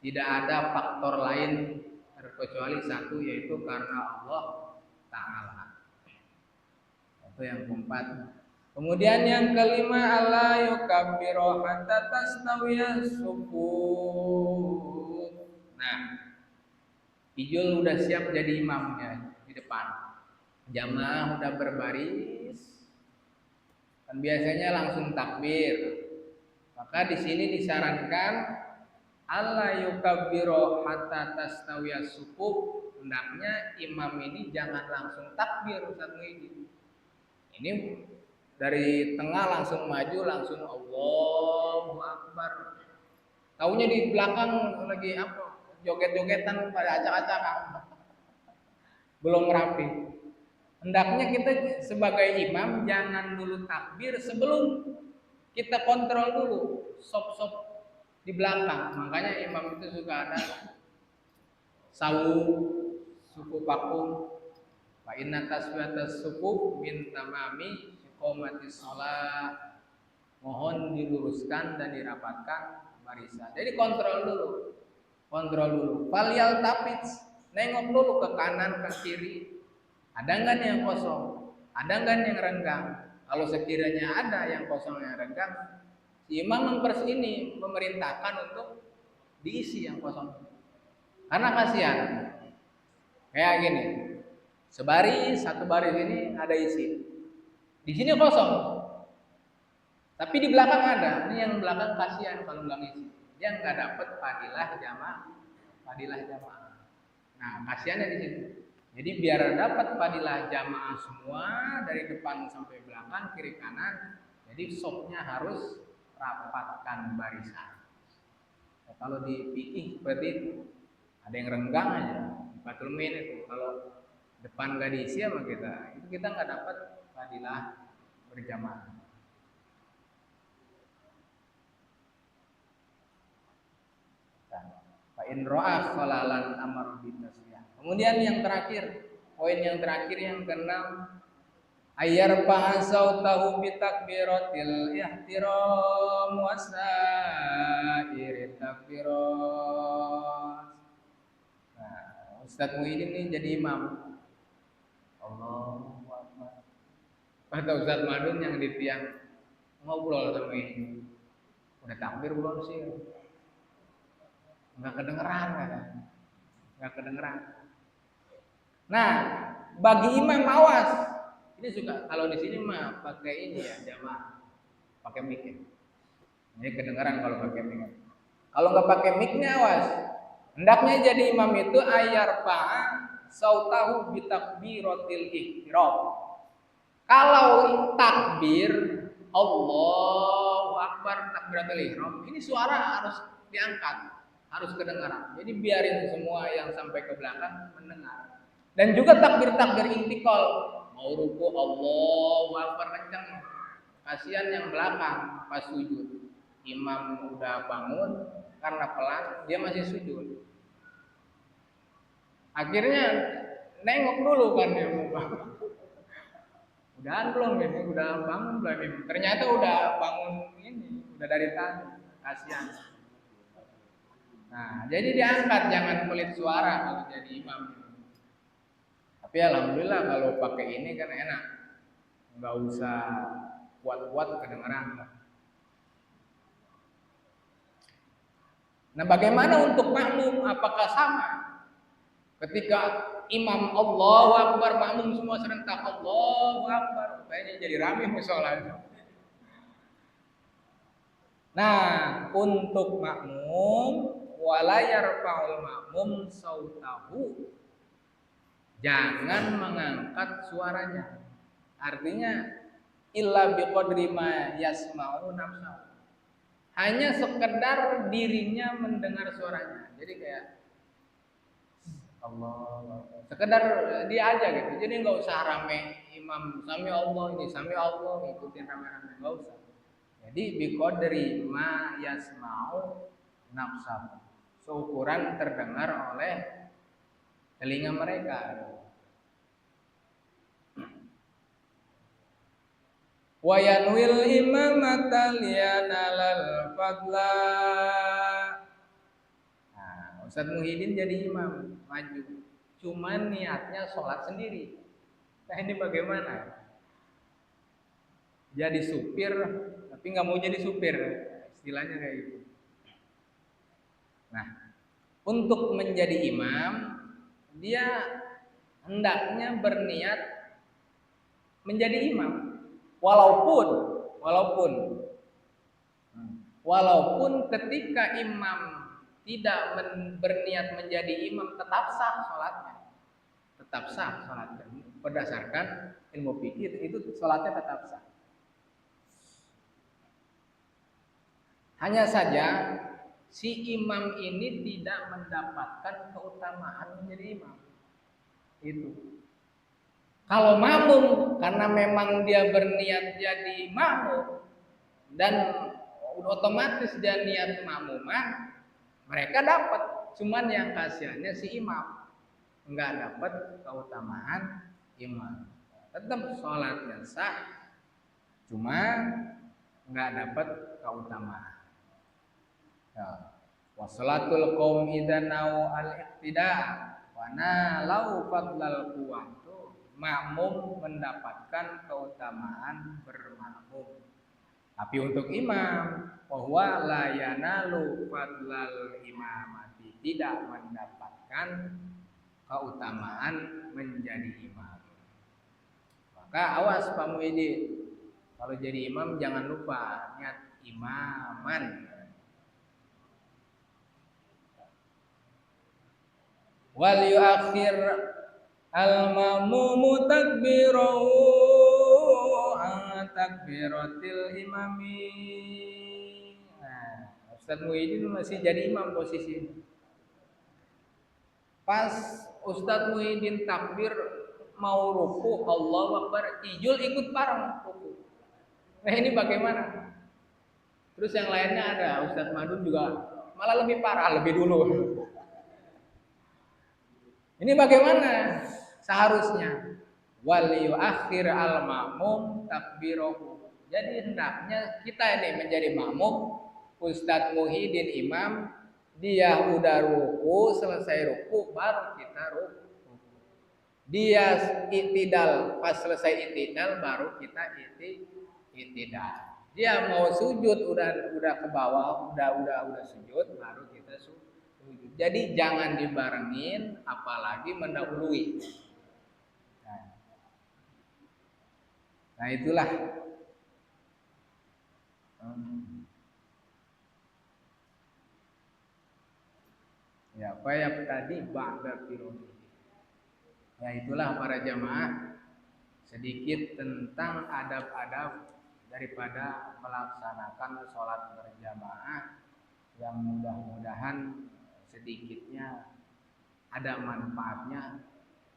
tidak ada faktor lain terkecuali satu, yaitu karena Allah Ta'ala. Itu yang keempat. Kemudian yang kelima, alla yukabbiru hatta tastawiyas sufuf. Nah, Ijul udah siap jadi imamnya di depan. Jamaah udah berbaris. Dan biasanya langsung takbir. Maka di sini disarankan alla yukabbiru hatta tastawiyas sufuf. Hendaknya imam ini jangan langsung takbir Ustaz Muhyiddin. Ini dari tengah langsung maju, langsung Allahu Akbar. Taunya di belakang lagi apa? Joget-jogetan pada acak-acakan. Belum rapi. Hendaknya kita sebagai imam jangan dulu takbir sebelum kita kontrol dulu sop-sop di belakang. Makanya imam itu suka ada sawu, suku pakum, fa inna tasbihatas suku min tamami iqamatis shalah. Mohon diluruskan dan dirapatkan barisan. Jadi kontrol dulu. Falial tapits, nengok dulu ke kanan ke kiri. Ada nggak nih yang kosong? Ada nggak nih yang renggang? Kalau sekiranya ada yang kosong yang renggang, si imam ini memerintahkan untuk diisi yang kosong. Karena kasihan. Kayak gini. Satu baris ini ada isi. Di sini kosong. Tapi di belakang ada. Ini yang belakang kasihan kalau nggak ngisi. Dia nggak dapat fadilah jamaah. Nah, kasihannya di situ. Jadi biar dapat fadilah jamaah semua dari depan sampai belakang, kiri kanan. Jadi sopnya harus rapatkan barisan. Nah, kalau di fikih seperti itu, ada yang renggang aja. Batul min itu kalau depan nggak diisi sama kita, itu kita nggak dapat fadilah berjamaah. In ro'ah khalalan amar bitasbih. Kemudian yang terakhir, poin yang terakhir yang keenam, ayyar tahu bi takbiratil ihtiram wasairi takbirat. Nah, Ustaz Muhyiddin ini jadi imam. Allahu Akbar. Kata Ustaz Madun yang di tiang ngobrol sama ini. Udah takbir belum sih? Nggak kedengeran kan? Nggak kedengeran. Nah, bagi imam awas. Ini suka kalau di sini mah pakai ini ya jamaah, pakai mic. Ini kedengeran kalau pakai mic. Kalau nggak pakai mic-nya awas. Hendaknya jadi imam itu ayar pa'a sautahu bitakbiratil ihtiram. Kalau takbir Allahu Akbar takbiratul ihram, ini suara harus diangkat, harus kedengaran. Jadi biarin semua yang sampai ke belakang mendengar. Dan juga takbir-takbir intikal, mau ruku Allahu Akbar kencang. Kasihan yang belakang pas sujud. Imam udah bangun karena pelan, dia masih sujud. Akhirnya nengok dulu kan dia mau bangun. Udah belum ini? Udah bangun belum ini? Ternyata udah bangun ini, udah dari tadi. Kasihan. Nah, jadi diangkat, jangan pelit suara kalau jadi imam. Tapi alhamdulillah kalau pakai ini kan enak, nggak usah kuat-kuat kedengeran. Nah, bagaimana untuk makmum? Apakah sama? Ketika imam Allahu Akbar, makmum semua serentak Allahu Akbar, kayaknya jadi rame musolanya. Nah, untuk makmum walayar faul makmum sautahu, jangan mengangkat suaranya. Artinya illa biqadri ma yasma'u nafsahu. Hanya sekedar dirinya mendengar suaranya. Jadi kayak Allah, sekedar dia aja gitu. Jadi nggak usah rame imam sami Allah ini sami Allah ngikutin rame-rame, nggak usah. Jadi biqadri ma yasma'u nafsahu. Seukuran terdengar oleh telinga mereka. Wa yanwil imamata liyanalal fadla. Nah, Ustaz Muhyiddin jadi imam, maju. Cuman niatnya sholat sendiri. Nah, ini bagaimana? Jadi supir, tapi nggak mau jadi supir. Istilahnya kayak gitu. Nah, untuk menjadi imam, dia hendaknya berniat menjadi imam. Walaupun ketika imam tidak berniat menjadi imam, tetap sah sholatnya. Tetap sah sholatnya. Berdasarkan ilmu fikih itu sholatnya tetap sah. Hanya saja si imam ini tidak mendapatkan keutamaan menjadi imam. Itu. Kalau makmum, karena memang dia berniat jadi makmum dan otomatis dia niat makmuman, mereka dapat. Cuman yang kasihannya si imam nggak dapat keutamaan imam. Tetap sholatnya sah, cuma nggak dapat keutamaan. Ya. Wassalatul qaum idza nau al-iqtida wa nalau fadlal quwwatu, makmum mendapatkan keutamaan bermakmum. Tapi untuk imam, bahwa la yanalu fadlal imamati, tidak mendapatkan keutamaan menjadi imam. Maka awas Pak Muhyiddin, kalau jadi imam jangan lupa niat imaman. Wal yuakhir al-mamumu takbirahu takbiratil imami. Nah, Ustaz Muhyiddin masih jadi imam posisi. Pas Ustaz Muhyiddin takbir mau ruku, Allahu Akbar, Ijul ikut bareng ruku. Nah, ini bagaimana? Terus yang lainnya ada Ustaz Madun juga malah lebih parah, lebih dulu. Ini bagaimana? Seharusnya wal yuakhir al ma'mum takbirahu. Jadi hendaknya kita ini menjadi makmum, Ustadz Muhyiddin imam, dia udah ruku, selesai ruku baru kita ruku. Dia itidal, pas selesai itidal baru kita itidal. Dia mau sujud udah ke bawah, udah sujud baru kita sujud. Jadi jangan dibarengin, apalagi mendahului. Nah itulah. Ya, bayab tadi ba'da firudi. Ya itulah para jamaah sedikit tentang adab-adab daripada melaksanakan sholat berjamaah yang mudah-mudahan sedikitnya ada manfaatnya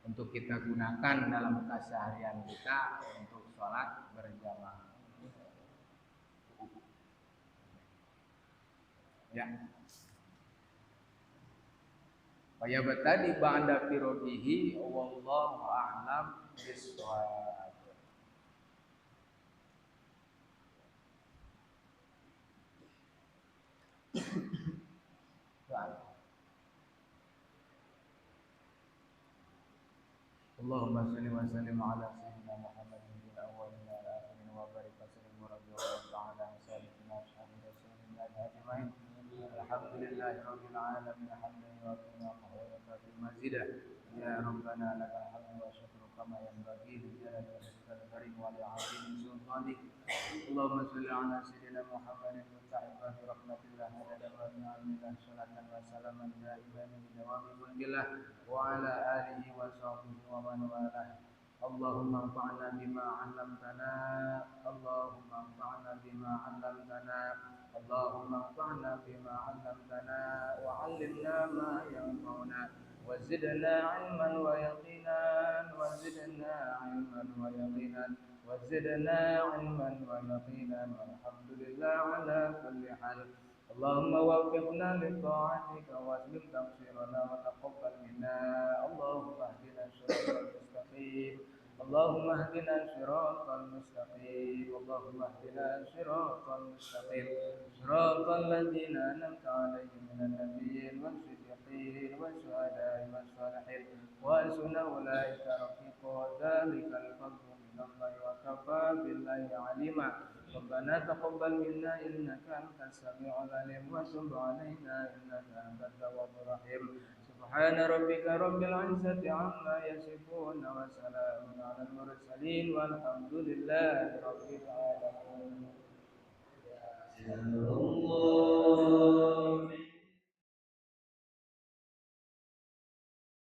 untuk kita gunakan dalam keseharian kita untuk sholat berjamaah. Ya. Kaya tadi ba'da firodihi wallahu a'lam bishawab. اللهم صل وسلم على سيدنا محمد في الاولين والاخرين وبارك وسلم ورضي الله تعالى عن سادتنا اصحاب رسول الله اجمعين. الحمد لله رب العالمين حمدا يوافي نعمه ويكافئ مزيدا. يا ربنا لك الحمد والشكر كما ينبغي لجلال وجهك الكريم ولعظيم سلطانك. اللهم صل على سيدنا محمد المفتاح باب رحمة الله عدد ما في علم الله صلاة وسلاما دائما بدوام ملك الله وعلى آله وصحبه ومن والاه. اللهم انفعنا بما علمتنا. اللهم انفعنا بما علمتنا. اللهم انفعنا بما علمتنا وعلمنا ما ينفعنا وزدنا علما ويقينا وزدنا علما ويقينا وزدنا علما ويقينا والحمد لله على كل حال. اللهم وفقنا لطاعتك واسلم تقصيرنا وتقبل منا. اللهم اهدنا الصراط المستقيم. اللهم اهدنا الصراط المستقيم. اللهم اهدنا الصراط المستقيم صراط الذين انعمت عليهم من النبيين والصديقين والشهداء والصالحين وحسن اولئك رفيقا ذلك الفضل من الله وكفى بالله عليما. ربنا تقبل منا انك انت السميع العليم وتب علينا انك انت التواب الرحيم. سبحان ربك رب العزة عما يصفون وسلام على المرسلين والحمد لله رب العالمين.